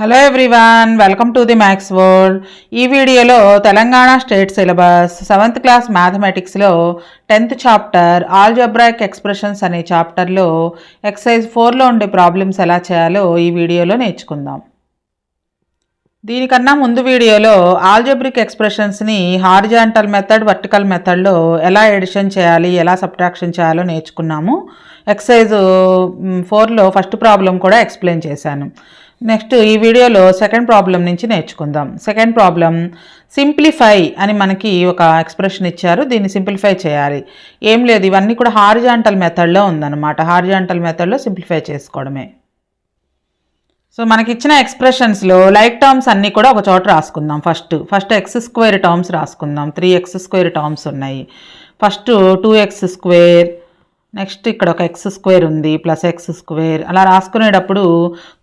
Hello everyone, welcome to the maths world. ఈ వీడియోలో Telangana state syllabus 7th class మ్యాథమెటిక్స్లో 10th chapter algebraic expressions అనే చాప్టర్లో ఎక్సర్సైజ్ 4లో ఉండే ప్రాబ్లమ్స్ ఎలా చేయాలో ఈ వీడియోలో నేర్చుకుందాం. దీనికన్నా ముందు వీడియోలో ఆల్జబ్రిక్ ఎక్స్ప్రెషన్స్ని హారిజాంటల్ మెథడ్, వర్టికల్ మెథడ్లో ఎలా ఎడిషన్ చేయాలి, ఎలా సబ్ట్రాక్షన్ చేయాలో నేర్చుకున్నాము. ఎక్సర్సైజ్ 4లో ఫస్ట్ ప్రాబ్లం కూడా ఎక్స్ప్లెయిన్ చేశాను. నెక్స్ట్ ఈ వీడియోలో సెకండ్ ప్రాబ్లం నుంచి నేర్చుకుందాం. సెకండ్ ప్రాబ్లం సింప్లిఫై అని మనకి ఒక ఎక్స్ప్రెషన్ ఇచ్చారు. దీన్ని సింప్లిఫై చేయాలి. ఏం లేదు, ఇవన్నీ కూడా హారిజాంటల్ మెథడ్లో ఉందన్నమాట. హారిజాంటల్ మెథడ్లో సింప్లిఫై చేసుకోవడమే. సో మనకి ఇచ్చిన ఎక్స్ప్రెషన్స్లో లైక్ టర్మ్స్ అన్నీ కూడా ఒక చోట రాసుకుందాం. ఫస్ట్ ఎక్స్ స్క్వేర్ టర్మ్స్ రాసుకుందాం. 3x స్క్వేర్ టర్మ్స్ ఉన్నాయి. ఫస్ట్ 2x స్క్వేర్, నెక్స్ట్ ఇక్కడ ఒక ఎక్స్ స్క్వేర్ ఉంది, ప్లస్ ఎక్స్ స్క్వేర్. అలా రాసుకునేటప్పుడు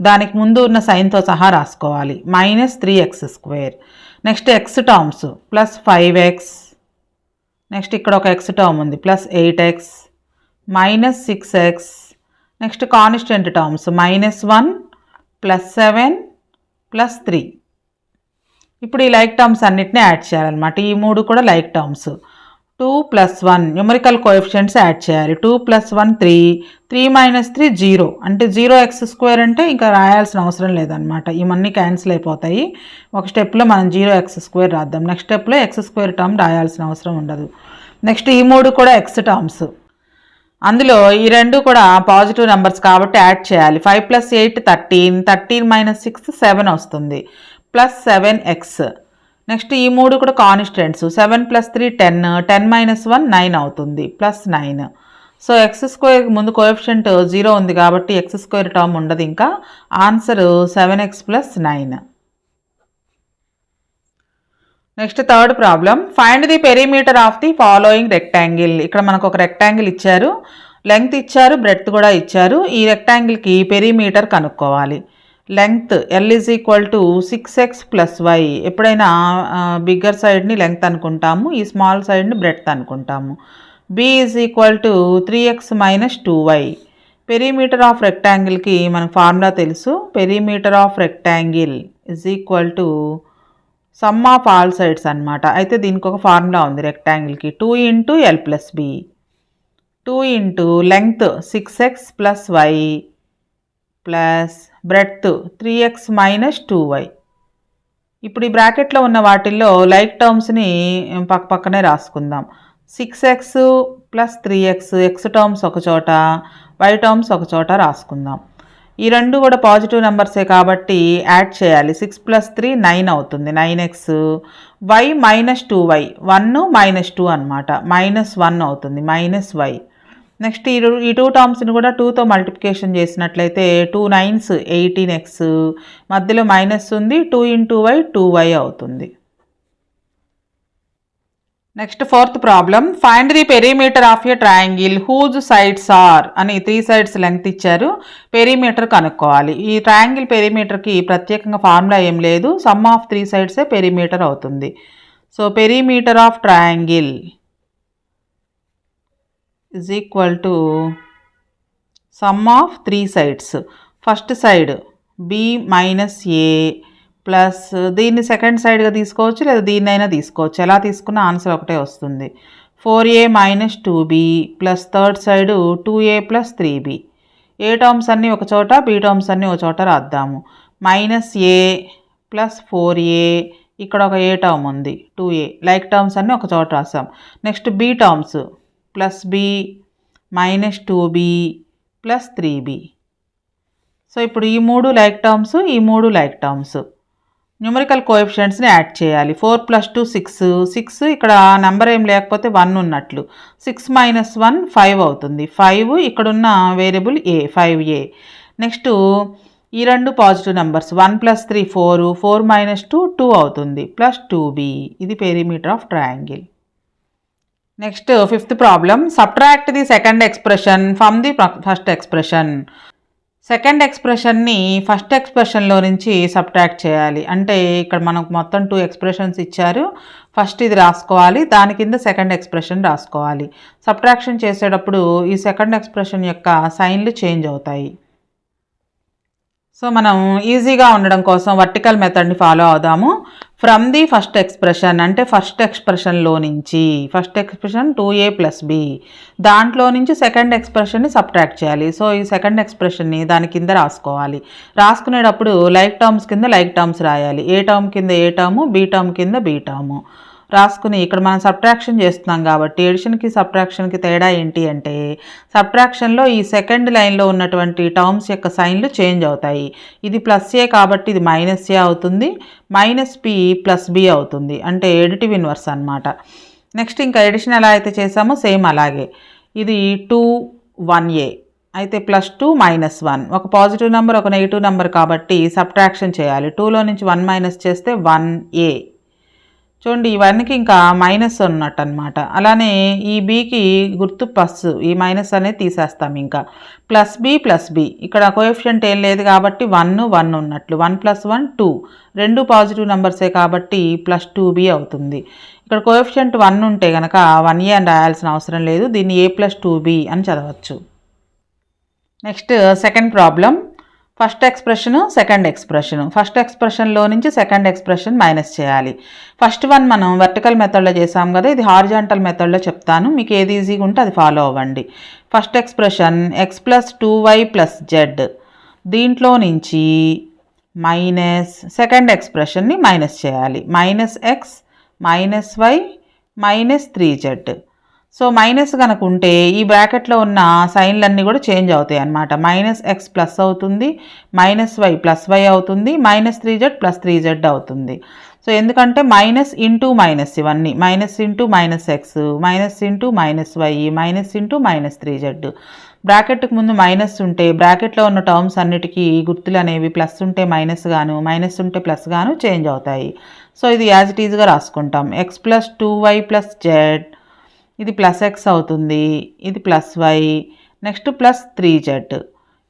దానికి ముందు ఉన్న సైన్తో సహా రాసుకోవాలి. -3x square. Next x terms plus 5x. Next ఇక్కడ ఒక ఎక్స్ టర్మ్ ఉంది, plus 8x, -6x. Next constant terms -1, +7, +3. ఇప్పుడు ఈ లైక్ టర్మ్స్ అన్నిటిని యాడ్ చేయాలన్నమాట. ఈ మూడు కూడా like terms. 2 + 1 numerical coefficients add చేయాలి. 2 + 1 3, 3 - 3 0. అంటే 0x స్క్వేర్ అంటే ఇంకా రాయాల్సిన అవసరం లేదనమాట. ఇవన్నీ క్యాన్సిల్ అయిపోతాయి. ఒక స్టెప్లో మనం 0x స్క్వేర్ రాద్దాం. నెక్స్ట్ స్టెప్లో ఎక్స్ స్క్వేర్ టర్మ్ రాయాల్సిన అవసరం ఉండదు. నెక్స్ట్ ఈ మూడు కూడా ఎక్స్ టర్మ్స్. అందులో ఈ రెండు కూడా పాజిటివ్ నెంబర్స్ కాబట్టి యాడ్ చేయాలి. 5 + 8 13, 13 - 6 7 వస్తుంది, +7x. నెక్స్ట్ ఈ మూడు కూడా కాన్స్టెంట్స్. 7 + 3 10, 10 - 1 9 అవుతుంది, +9. సో ఎక్స్ స్క్వేర్ ముందు కోఎఫిషియంట్ 0 ఉంది కాబట్టి ఎక్స్ స్క్వేర్ టర్మ్ ఉండదు. ఇంకా answer 7x + 9. Next third problem, find the perimeter of the following rectangle. ఇక్కడ మనకు ఒక రెక్టాంగిల్ ఇచ్చారు, లెంగ్త్ ఇచ్చారు, బ్రెడ్త్ కూడా ఇచ్చారు. ఈ రెక్టాంగిల్కి పెరిమీటర్ కనుక్కోవాలి. Length L = 6x + y. ఎప్పుడైనా బిగ్గర్ సైడ్ని లెంగ్త్ అనుకుంటాము, ఈ స్మాల్ సైడ్ని బ్రెడ్త్ అనుకుంటాము. B = 3x - 2y. Perimeter of రెక్టాంగిల్కి మనకు ఫార్ములా తెలుసు. Perimeter of rectangle = sum of all sides అనమాట. అయితే దీనికి ఒక ఫార్ములా ఉంది రెక్టాంగిల్కి. 2 × L + B. 2 × length 6x + y plus breadth 3x - 2y. ఇప్పుడు ఈ బ్రాకెట్లో ఉన్న వాటిల్లో లైక్ టర్మ్స్ని పక్కనే రాసుకుందాం. 6x + 3x, ఎక్స్ టర్మ్స్ ఒక చోట, y టర్మ్స్ ఒక చోట రాసుకుందాం. ఈ రెండు కూడా పాజిటివ్ నెంబర్సే కాబట్టి యాడ్ చేయాలి. 6 + 3 9 అవుతుంది, 9x. y - 2y 1 - 2 అనమాట, -1 అవుతుంది, -y. నెక్స్ట్ ఈ టూ టర్మ్స్ని కూడా 2తో మల్టిప్లికేషన్ చేసినట్లయితే 2 9s 18x, మధ్యలో మైనస్ ఉంది, 2 × y 2y అవుతుంది. Next fourth problem, find the perimeter of a triangle whose sides are అని 3 సైడ్స్ లెంగ్త్ ఇచ్చారు. పెరిమీటర్ కనుక్కోవాలి. ఈ ట్రయాంగిల్ పెరిమీటర్కి ప్రత్యేకంగా ఫార్ములా ఏం లేదు, సమ్ ఆఫ్ 3 సైడ్సే పెరిమీటర్ అవుతుంది. So perimeter of triangle = sum of 3 sides. First side b - a plus దీన్ని second సైడ్గా తీసుకోవచ్చు, లేదా దీన్నైనా తీసుకోవచ్చు. ఎలా తీసుకున్న ఆన్సర్ ఒకటే వస్తుంది. 4a - 2b plus third side 2a + 3b. ఏ టర్మ్స్ అన్నీ ఒక చోట, b టర్మ్స్ అన్నీ ఒక చోట రాద్దాము. -a + 4a, ఇక్కడ ఒక a టర్మ్ ఉంది 2a. లైక్ టర్మ్స్ అన్నీ ఒక చోట రాసాం. Next b terms +b - 2b + 3b. So ఇప్పుడు ఈ మూడు లైక్ టర్మ్స్, ఈ మూడు లైక్ టర్మ్స్. న్యూమరికల్ కోఎఫిషియంట్స్ని యాడ్ చేయాలి. 4 + 2 6, 6 ఇక్కడ నెంబర్ ఏం లేకపోతే 1 ఉన్నట్లు. 6 - 1 5 అవుతుంది, 5 ఇక్కడున్న వేరియబుల్ a 5a. నెక్స్ట్ ఈ రెండు పాజిటివ్ నెంబర్స్. 1 + 3 4, 4 - 2 2 అవుతుంది, +2b. ఇది perimeter of triangle. Next fifth problem, subtract the second expression from the first expression. Second ఎక్స్ప్రెషన్ని ఫస్ట్ ఎక్స్ప్రెషన్లో నుంచి సబ్ట్రాక్ట్ చేయాలి. అంటే ఇక్కడ మనకు మొత్తం 2 ఎక్స్ప్రెషన్స్ ఇచ్చారు. ఫస్ట్ ఇది రాసుకోవాలి, దాని కింద సెకండ్ ఎక్స్ప్రెషన్ రాసుకోవాలి. సబ్ట్రాక్షన్ చేసేటప్పుడు ఈ సెకండ్ ఎక్స్ప్రెషన్ యొక్క సైన్లు చేంజ్ అవుతాయి. సో మనం ఈజీగా ఉండడం కోసం వర్టికల్ మెథడ్ని ఫాలో అవుదాము. ఫ్రమ్ ది ఫస్ట్ ఎక్స్ప్రెషన్ అంటే ఫస్ట్ ఎక్స్ప్రెషన్లో నుంచి, ఫస్ట్ ఎక్స్ప్రెషన్ 2a + b, దాంట్లో నుంచి సెకండ్ ఎక్స్ప్రెషన్ని సబ్ట్రాక్ట్ చేయాలి. సో ఈ సెకండ్ ఎక్స్ప్రెషన్ని దాని కింద రాసుకోవాలి. రాసుకునేటప్పుడు లైక్ టర్మ్స్ కింద లైక్ టర్మ్స్ రాయాలి. ఏ టర్మ్ కింద ఏ టర్ము, బి టర్మ్ కింద బి టర్ము రాసుకుని ఇక్కడ మనం సబ్ట్రాక్షన్ చేస్తున్నాం కాబట్టి ఎడిషన్కి సబ్ట్రాక్షన్కి తేడా ఏంటి అంటే సబ్ట్రాక్షన్లో ఈ సెకండ్ లైన్లో ఉన్నటువంటి టర్మ్స్ యొక్క సైన్లు చేంజ్ అవుతాయి. ఇది +a కాబట్టి ఇది -a అవుతుంది, -p + b అవుతుంది, అంటే ఎడిటివ్ ఇన్వర్స్ అనమాట. నెక్స్ట్ ఇంకా ఎడిషన్ ఎలా అయితే చేసామో సేమ్ అలాగే. ఇది 2 1a అయితే +2 -1, ఒక పాజిటివ్ నెంబర్ ఒక నెగిటివ్ నెంబర్ కాబట్టి సబ్ట్రాక్షన్ చేయాలి. 2లో నుంచి 1 మైనస్ చేస్తే 1a. చూడండి ఈ 1కి ఇంకా మైనస్ ఉన్నట్టు అనమాట. అలానే ఈ బీకి గుర్తు ప్లస్, ఈ మైనస్ అనేది తీసేస్తాం. ఇంకా +b + b ఇక్కడ కోఎఫిషియంట్ ఏం లేదు కాబట్టి 1 1 ఉన్నట్లు, 1 + 1 2, రెండు పాజిటివ్ నెంబర్సే కాబట్టి +2b అవుతుంది. ఇక్కడ కోఎఫిషియంట్ 1 ఉంటే కనుక 1a అని రాయాల్సిన అవసరం లేదు, దీన్ని a + 2b అని చదవచ్చు. Next second problem. First expression second expression, first ఎక్స్ప్రెషన్లో నుంచి సెకండ్ ఎక్స్ప్రెషన్ మైనస్ చేయాలి. ఫస్ట్ వన్ మనం వర్టికల్ మెథడ్లో చేసాం కదా, ఇది హారిజాంటల్ మెథడ్లో చెప్తాను, మీకు ఏది ఈజీగా ఉంటే అది ఫాలో అవ్వండి. First expression x + 2y + z, దీంట్లో నుంచి మైనస్ సెకండ్ ఎక్స్ప్రెషన్ని మైనస్ చేయాలి. -x -y -3z. So minus కనుక ఉంటే ఈ బ్రాకెట్లో ఉన్న సైన్లన్నీ కూడా చేంజ్ అవుతాయి అన్నమాట. -x ప్లస్ అవుతుంది, -y +y అవుతుంది, -3z + 3z అవుతుంది. సో ఎందుకంటే మైనస్ ఇంటూ మైనస్, ఇవన్నీ minus into -x, minus into -y, minus into -3z. బ్రాకెట్కి ముందు మైనస్ ఉంటే బ్రాకెట్లో ఉన్న టర్మ్స్ అన్నిటికీ గుర్తులు అనేవి ప్లస్ ఉంటే మైనస్ గాను, మైనస్ ఉంటే ప్లస్ గాను చేంజ్ అవుతాయి. సో ఇది యాజ్ ఇట్ ఈజ్గా రాసుకుంటాం. x + 2y + z, ఇది +x అవుతుంది, ఇది +y, నెక్స్ట్ +3z.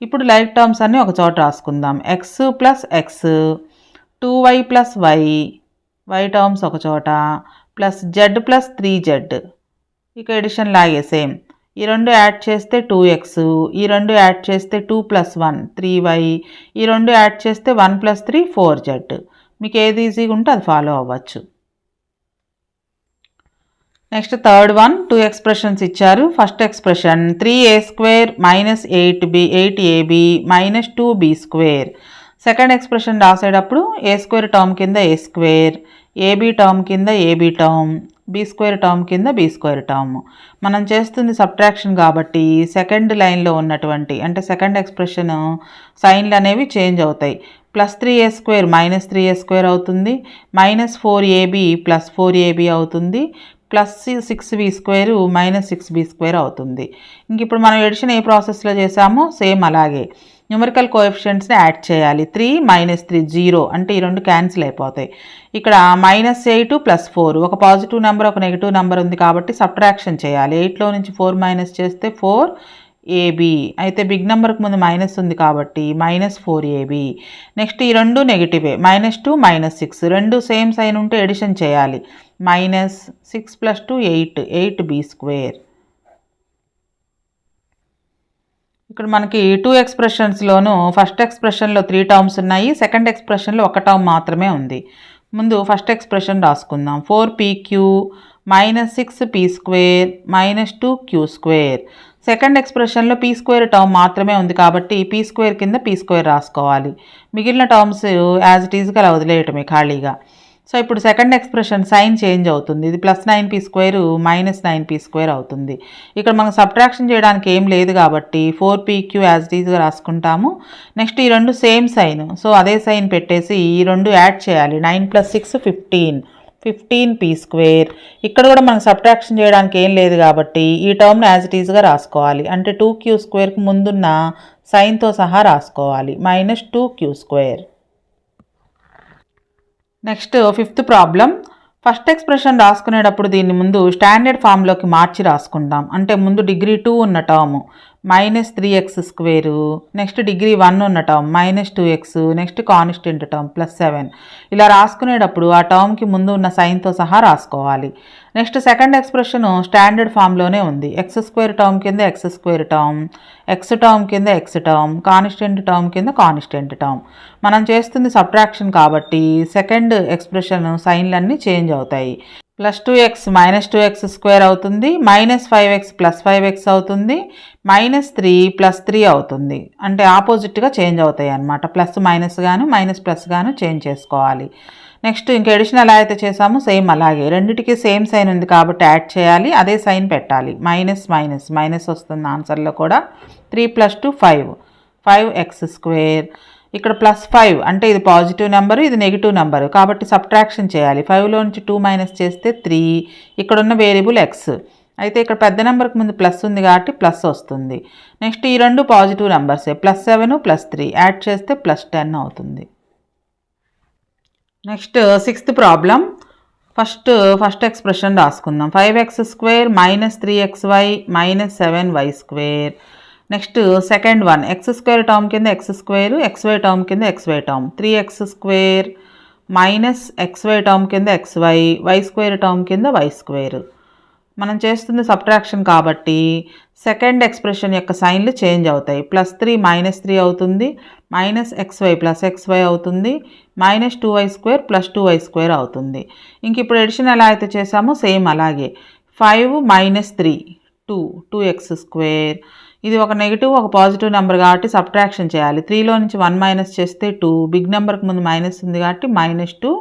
ఇప్పుడు లైక్ టర్మ్స్ అన్నీ ఒక చోట రాసుకుందాం. x + x, 2y + y, y terms ఒక చోట, +z + 3z. ఇక ఎడిషన్ లాగే సేమ్, ఈ రెండు యాడ్ చేస్తే 2x, ఈ రెండు యాడ్ చేస్తే 2 + 1 3y, ఈ రెండు యాడ్ చేస్తే 1 + 3 4z. మీకు ఏది ఈజీగా ఉంటే అది ఫాలో అవ్వచ్చు. నెక్స్ట్ థర్డ్ వన్, 2 ఎక్స్ప్రెషన్స్ ఇచ్చారు. First expression 3a² - 8ab - 2b². Second expression రాసేటప్పుడు a² టర్మ్ కింద a², ab టర్మ్ కింద ab టర్మ్, b² టర్మ్ కింద b² టర్మ్. మనం చేస్తుంది సబ్ట్రాక్షన్ కాబట్టి సెకండ్ లైన్లో ఉన్నటువంటి అంటే సెకండ్ ఎక్స్ప్రెషన్ సైన్లు అనేవి చేంజ్ అవుతాయి. +3a² - 3a² అవుతుంది, -4ab + 4ab అవుతుంది, +6b² - 6b² అవుతుంది. ఇంక ఇప్పుడు మనం ఎడిషన్ ఏ ప్రాసెస్లో చేసామో సేమ్ అలాగే న్యూమరికల్ కోఎఫిషియంట్స్ని యాడ్ చేయాలి. 3 - 3 0 అంటే ఈ రెండు క్యాన్సిల్ అయిపోతాయి. ఇక్కడ -8 + 4, ఒక పాజిటివ్ నెంబర్ ఒక నెగిటివ్ నెంబర్ ఉంది కాబట్టి సబ్ట్రాక్షన్ చేయాలి. 8లో నుంచి 4 మైనస్ చేస్తే 4ab, అయితే బిగ్ నెంబర్కి ముందు మైనస్ ఉంది కాబట్టి -4ab. నెక్స్ట్ ఈ రెండు నెగిటివే, -2 -6 రెండు సేమ్ సైన్ ఉంటే ఎడిషన్ చేయాలి. -6 + 2 8, 8b². ఇక్కడ మనకి 2 ఎక్స్ప్రెషన్స్లోనూ ఫస్ట్ ఎక్స్ప్రెషన్లో 3 టర్మ్స్ ఉన్నాయి, సెకండ్ ఎక్స్ప్రెషన్లో ఒక టర్మ్ మాత్రమే ఉంది. ముందు ఫస్ట్ ఎక్స్ప్రెషన్ రాసుకుందాం. 4pq - 6p² - 2q². సెకండ్ ఎక్స్ప్రెషన్లో p² టర్మ్ మాత్రమే ఉంది కాబట్టి p² కింద p² రాసుకోవాలి. మిగిలిన టర్మ్స్ యాజ్ ఇట్ ఈజ్గా అలా వదిలేయటమే ఖాళీగా. సో ఇప్పుడు సెకండ్ ఎక్స్ప్రెషన్ సైన్ చేంజ్ అవుతుంది, ఇది +9p² - 9p² అవుతుంది. ఇక్కడ మనం సబ్ట్రాక్షన్ చేయడానికి ఏం లేదు కాబట్టి 4pq యాజ్ ఇట్ ఈజ్గా రాసుకుంటాము. నెక్స్ట్ ఈ రెండు సేమ్ సైన్, సో అదే సైన్ పెట్టేసి ఈ రెండు యాడ్ చేయాలి. 9 + 6 15, 15p². ఇక్కడ కూడా మనం సబ్ట్రాక్షన్ చేయడానికి ఏం లేదు కాబట్టి ఈ టర్మ్ను యాజ్ ఇట్ ఈజ్గా రాసుకోవాలి. అంటే 2q² ముందున్న సైన్తో సహా రాసుకోవాలి, -2q². Next fifth problem. First expression రాసుకునేటప్పుడు దీన్ని ముందు స్టాండర్డ్ ఫామ్లోకి మార్చి రాసుకుంటాం. అంటే ముందు డిగ్రీ 2 ఉన్న term minus 3x square, next degree 1 ఉన్న term minus 2x, next constant term plus 7. ఇలా రాసుకునేటప్పుడు ఆ టర్మ్కి ముందు ఉన్న సైన్తో సహా రాసుకోవాలి. నెక్స్ట్ సెకండ్ ఎక్స్ప్రెషన్ స్టాండర్డ్ ఫామ్లోనే ఉంది. ఎక్స్ స్క్వేర్ టర్మ్ కింద x square term, X term కింద ఎక్స్ టర్మ్, కాన్స్టెంట్ టర్మ్ కింద కాన్స్టెంట్ టర్మ్. మనం చేస్తుంది సబ్ట్రాక్షన్ కాబట్టి సెకండ్ ఎక్స్ప్రెషన్ సైన్లన్నీ చేంజ్ అవుతాయి. Plus 2x minus 2x square అవుతుంది, మైనస్ 5x ప్లస్ 5x అవుతుంది, మైనస్ 3 ప్లస్ 3 అవుతుంది. అంటే ఆపోజిట్గా చేంజ్ అవుతాయి అన్నమాట. ప్లస్ మైనస్ గాను మైనస్ ప్లస్ గాను చేంజ్ చేసుకోవాలి. నెక్స్ట్ ఇంకా ఎడిషన్ ఎలా అయితే చేసామో సేమ్ అలాగే రెండింటికి సేమ్ సైన్ ఉంది కాబట్టి యాడ్ చేయాలి, అదే సైన్ పెట్టాలి. మైనస్ మైనస్ మైనస్ వస్తుంది ఆన్సర్లో కూడా. 3 + 2 5, 5x స్క్వేర్. ఇక్కడ ప్లస్ 5 అంటే ఇది పాజిటివ్ నెంబరు, ఇది నెగిటివ్ నెంబరు కాబట్టి సబ్ట్రాక్షన్ చేయాలి. 5లో నుంచి 2 మైనస్ చేస్తే 3. ఇక్కడ ఉన్న వేరియబుల్ ఎక్స్ అయితే ఇక్కడ పెద్ద నెంబర్కి ముందు ప్లస్ ఉంది కాబట్టి ప్లస్ వస్తుంది. నెక్స్ట్ ఈ రెండు పాజిటివ్ నెంబర్సే, ప్లస్ 7 ప్లస్ 3 యాడ్ చేస్తే ప్లస్ 10 అవుతుంది. Next sixth problem. First expression రాసుకుందాం. 5x square minus 3xy minus 7y square. Next second one, x square term కింద ఎక్స్ స్క్వేర్, ఎక్స్వై టర్మ్ కింద xy term. 3x square minus xy term కింద xy, y square term కింద y square. మనం చేస్తుంది subtraction కాబట్టి second expression యొక్క సైన్లు change అవుతాయి. ప్లస్ 3 మైనస్ 3 అవుతుంది, మైనస్ ఎక్స్వై ప్లస్ ఎక్స్వై అవుతుంది, minus 2y square plus 2y square అవుతుంది. ఇంక ఇప్పుడు ఎడిషన్ ఎలా అయితే చేసామో సేమ్ అలాగే. 5 మైనస్ 3 2x స్క్వేర్. ఇది ఒక నెగిటివ్ ఒక పాజిటివ్ నెంబర్ కాబట్టి సబ్ట్రాక్షన్ చేయాలి. 3లో నుంచి 1 మైనస్ చేస్తే 2, బిగ్ నెంబర్కి ముందు మైనస్ ఉంది కాబట్టి -2.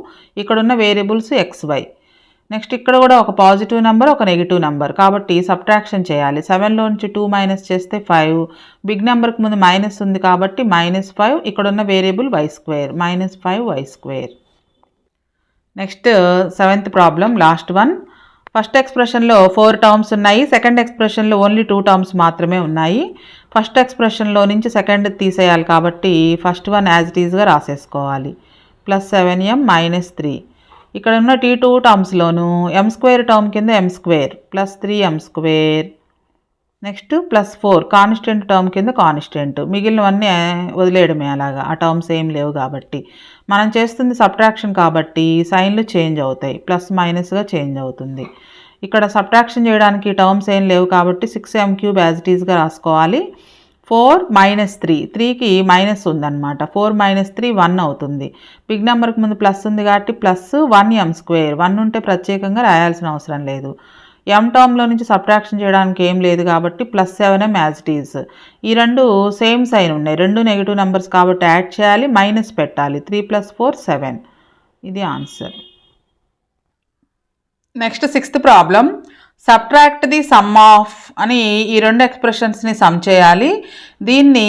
ఇక్కడ ఉన్న వేరియబుల్స్ xy. నెక్స్ట్ ఇక్కడ కూడా ఒక పాజిటివ్ నెంబర్ ఒక నెగిటివ్ నెంబర్ కాబట్టి సబ్ట్రాక్షన్ చేయాలి. 7లో నుంచి 2 మైనస్ చేస్తే 5, బిగ్ నెంబర్కి ముందు మైనస్ ఉంది కాబట్టి -5. ఇక్కడ ఉన్న variable y square, -5y square. Next seventh problem, last one. First ఎక్స్ప్రెషన్లో 4 టర్మ్స్ ఉన్నాయి, సెకండ్ ఎక్స్ప్రెషన్లో ఓన్లీ 2 టర్మ్స్ మాత్రమే ఉన్నాయి. ఫస్ట్ ఎక్స్ప్రెషన్లో నుంచి సెకండ్ తీసేయాలి కాబట్టి ఫస్ట్ వన్ యాజ్ ఇట్ ఈజ్గా రాసేసుకోవాలి. Plus 7m minus 3. ఇక్కడ ఉన్న T2 టర్మ్స్లోను m స్క్వేర్ టర్మ్ కింద m square plus 3m square. Next plus 4 constant term కింద కాన్స్టెంట్. మిగిలినవన్నీ వదిలేయడమే అలాగా, ఆ టర్మ్స్ ఏం లేవు కాబట్టి. మనం చేస్తుంది సబ్ట్రాక్షన్ కాబట్టి సైన్లు చేంజ్ అవుతాయి, ప్లస్ మైనస్గా చేంజ్ అవుతుంది. ఇక్కడ సబ్ట్రాక్షన్ చేయడానికి టర్మ్స్ ఏం లేవు కాబట్టి 6m³ యాజ్ ఇట్ ఈజ్గా రాసుకోవాలి. 4 మైనస్ 3, 3కి మైనస్ ఉందన్నమాట. 4 మైనస్ 3 1 అవుతుంది. బిగ్ నెంబర్కి ముందు ప్లస్ ఉంది కాబట్టి ప్లస్ 1m స్క్వేర్. 1 ఉంటే ప్రత్యేకంగా రాయాల్సిన అవసరం లేదు. m టర్మ్లో నుంచి సబ్ట్రాక్షన్ చేయడానికి ఏం లేదు కాబట్టి plus 7m as it is. ఈ రెండు సేమ్ సైన్ ఉన్నాయి, రెండు నెగిటివ్ నెంబర్స్ కాబట్టి యాడ్ చేయాలి, మైనస్ పెట్టాలి. 3 + 4 7. ఇది answer. Next sixth problem. Subtract the some of అని ఈ రెండు ఎక్స్ప్రెషన్స్ని సమ్ చేయాలి. దీన్ని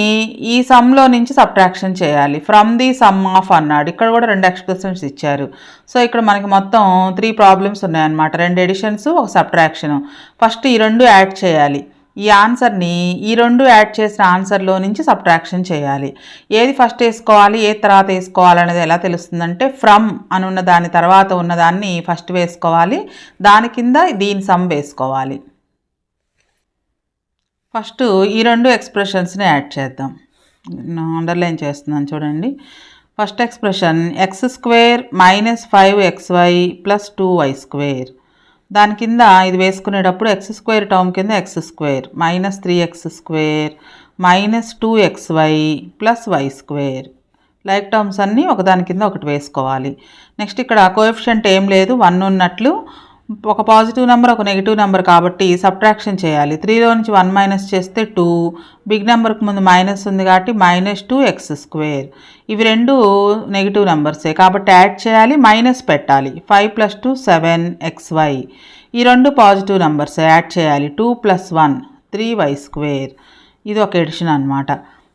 ఈ సమ్లో నుంచి సబ్ట్రాక్షన్ చేయాలి. ఫ్రమ్ ది సమ్ ఆఫ్ అన్నాడు. ఇక్కడ కూడా 2 ఎక్స్ప్రెషన్స్ ఇచ్చారు. సో ఇక్కడ మనకి మొత్తం 3 ప్రాబ్లమ్స్ ఉన్నాయన్నమాట. 2 ఎడిషన్స్, ఒక సబ్ట్రాక్షన్. ఫస్ట్ ఈ రెండు యాడ్ చేయాలి. ఈ ఆన్సర్ని ఈ రెండు యాడ్ చేసిన ఆన్సర్లో నుంచి సబ్ట్రాక్షన్ చేయాలి. ఏది ఫస్ట్ వేసుకోవాలి, ఏది తర్వాత వేసుకోవాలి అనేది ఎలా తెలుస్తుందంటే ఫ్రమ్ అని ఉన్న దాని తర్వాత ఉన్నదాన్ని ఫస్ట్ వేసుకోవాలి, దాని కింద దీని సమ్ వేసుకోవాలి. ఫస్ట్ ఈ రెండు ఎక్స్ప్రెషన్స్ని యాడ్ చేద్దాం. అండర్లైన్ చేస్తున్నాను చూడండి. First expression x square minus 5xy plus 2y square. దాని కింద ఇది వేసుకునేటప్పుడు ఎక్స్ స్క్వేర్ టర్మ్ కింద x square minus 3x square minus 2xy plus y square. Like terms అన్నీ ఒకదాని కింద ఒకటి వేసుకోవాలి. నెక్స్ట్ ఇక్కడ కోఎఫిషియంట్ ఏం లేదు, 1 ఉన్నట్లు. ఒక పాజిటివ్ నెంబర్ ఒక నెగిటివ్ నెంబర్ కాబట్టి సబ్ట్రాక్షన్ చేయాలి. 3లో నుంచి 1 మైనస్ చేస్తే 2, బిగ్ నెంబర్కి ముందు మైనస్ ఉంది కాబట్టి -2x స్క్వేర్. ఇవి రెండు నెగిటివ్ నెంబర్సే కాబట్టి యాడ్ చేయాలి, మైనస్ పెట్టాలి. 5 + 2 7xy. ఈ రెండు పాజిటివ్ నెంబర్స్ యాడ్ చేయాలి. 2 + 1 3y స్క్వేర్. ఇది ఒక ఎడిషన్ అనమాట.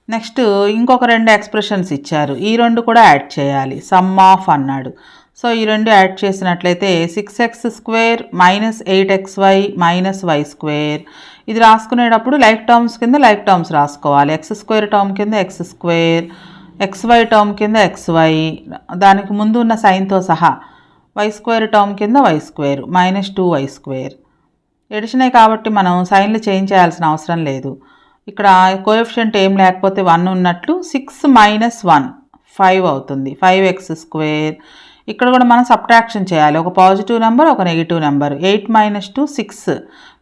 నెక్స్ట్ ఇంకొక 2 ఎక్స్ప్రెషన్స్ ఇచ్చారు, ఈ రెండు కూడా యాడ్ చేయాలి. సమ్ ఆఫ్ అన్నాడు. సో ఈ రెండు యాడ్ చేసినట్లయితే 6x square minus 8xy minus y square. ఇది రాసుకునేటప్పుడు లైక్ టర్మ్స్ కింద లైక్ టర్మ్స్ రాసుకోవాలి. ఎక్స్ స్క్వేర్ టర్మ్ కింద ఎక్స్ స్క్వేర్, xy టర్మ్ కింద xy, దానికి ముందు ఉన్న సైన్తో సహా. వై స్క్వేర్ టర్మ్ కింద వై స్క్వేర్ -2y స్క్వేర్. ఎడిషనే కాబట్టి మనం సైన్లు చేంజ్ చేయాల్సిన అవసరం లేదు. ఇక్కడ కోఎఫిషియంట్ ఏం లేకపోతే 1 ఉన్నట్లు 6 మైనస్ 1 5 అవుతుంది. 5x². ఇక్కడ కూడా మనం సబ్ట్రాక్షన్ చేయాలి. ఒక పాజిటివ్ నెంబర్, ఒక నెగిటివ్ నెంబర్. 8 మైనస్ 2 6.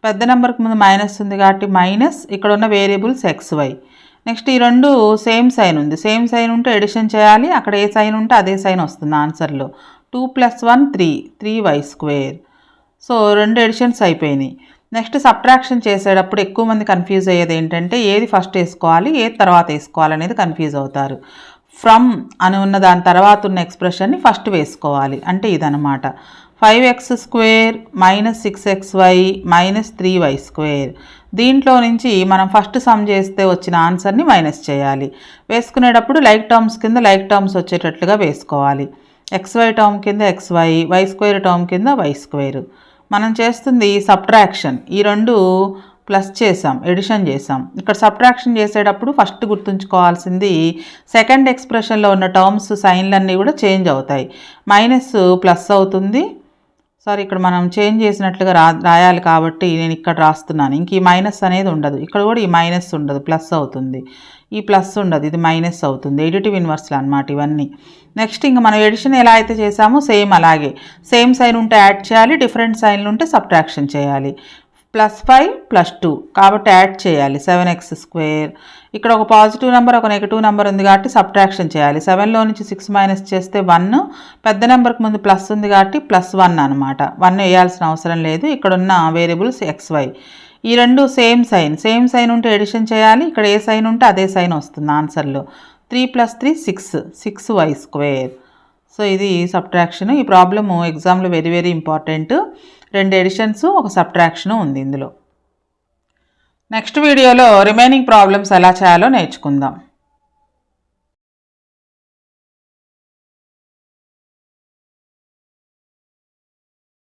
పెద్ద నెంబర్కి ముందు మైనస్ ఉంది కాబట్టి మైనస్. ఇక్కడ ఉన్న వేరియబుల్స్ XY. నెక్స్ట్ ఈ రెండు సేమ్ సైన్ ఉంది. సేమ్ సైన్ ఉంటే ఎడిషన్ చేయాలి. అక్కడ ఏ సైన్ ఉంటే అదే సైన్ వస్తుంది ఆన్సర్లో. 2 + 1 3 3y². సో రెండు ఎడిషన్స్ అయిపోయినాయి. నెక్స్ట్ సబ్ట్రాక్షన్ చేసేటప్పుడు ఎక్కువ మంది కన్ఫ్యూజ్ అయ్యేది ఏంటంటే ఏది ఫస్ట్ వేసుకోవాలి, ఏది తర్వాత వేసుకోవాలి అనేది కన్ఫ్యూజ్ అవుతారు. ఫ్రమ్ అని ఉన్న దాని తర్వాత ఉన్న ఎక్స్ప్రెషన్ని ఫస్ట్ వేసుకోవాలి. అంటే ఇదనమాట. 5x² - 6xy - 3y². దీంట్లో నుంచి మనం ఫస్ట్ సమ్ చేస్తే వచ్చిన ఆన్సర్ని మైనస్ చేయాలి. వేసుకునేటప్పుడు లైక్ టర్మ్స్ కింద లైక్ టర్మ్స్ వచ్చేటట్లుగా వేసుకోవాలి. XY టర్మ్ కింద XY, y² టర్మ్ కింద y². మనం చేస్తుంది సబ్ట్రాక్షన్. ఈ రెండు ప్లస్ చేసాం, ఎడిషన్ చేసాం. ఇక్కడ సబ్ట్రాక్షన్ చేసేటప్పుడు ఫస్ట్ గుర్తుంచుకోవాల్సింది సెకండ్ ఎక్స్ప్రెషన్లో ఉన్న టర్మ్స్ సైన్లన్నీ కూడా చేంజ్ అవుతాయి. మైనస్ ప్లస్ అవుతుంది. సారీ, ఇక్కడ మనం చేంజ్ చేసినట్లుగా రాయాలి కాబట్టి నేను ఇక్కడ రాస్తున్నాను. ఇంక ఈ మైనస్ అనేది ఉండదు. ఇక్కడ కూడా ఈ మైనస్ ఉండదు, ప్లస్ అవుతుంది. ఈ ప్లస్ ఉండదు, ఇది మైనస్ అవుతుంది. ఎడిటివ్ ఇన్వర్స్లు అన్నమాట ఇవన్నీ. నెక్స్ట్ ఇంకా మనం ఎడిషన్ ఎలా అయితే చేసామో సేమ్ అలాగే. సేమ్ సైన్ ఉంటే యాడ్ చేయాలి, డిఫరెంట్ సైన్లు ఉంటే సబ్ట్రాక్షన్ చేయాలి. +5 + 2 కాబట్టి యాడ్ చేయాలి 7x². ఇక్కడ ఒక పాజిటివ్ నెంబర్, ఒక నెగిటివ్ నెంబర్ ఉంది కాబట్టి సబ్ట్రాక్షన్ చేయాలి. 7లో నుంచి 6 మైనస్ చేస్తే 1. పెద్ద నెంబర్కి ముందు ప్లస్ ఉంది కాబట్టి +1 అనమాట. 1 వేయాల్సిన అవసరం లేదు. ఇక్కడ ఉన్న వేరియబుల్స్ XY. ఈ రెండు సేమ్ సైన్. సేమ్ సైన్ ఉంటే ఎడిషన్ చేయాలి. ఇక్కడ ఏ సైన్ ఉంటే అదే సైన్ వస్తుంది ఆన్సర్లో. 3 + 3 6 6y². సో ఇది సబ్ట్రాక్షన్. ఈ ప్రాబ్లము ఎగ్జామ్లో వెరీ వెరీ ఇంపార్టెంట్. 2 ఎడిషన్స్, ఒక సబ్ట్రాక్షన్ ఉంది ఇందులో. నెక్స్ట్ వీడియోలో రిమైనింగ్ ప్రాబ్లమ్స్ ఎలా చేయాలో నేర్చుకుందాం.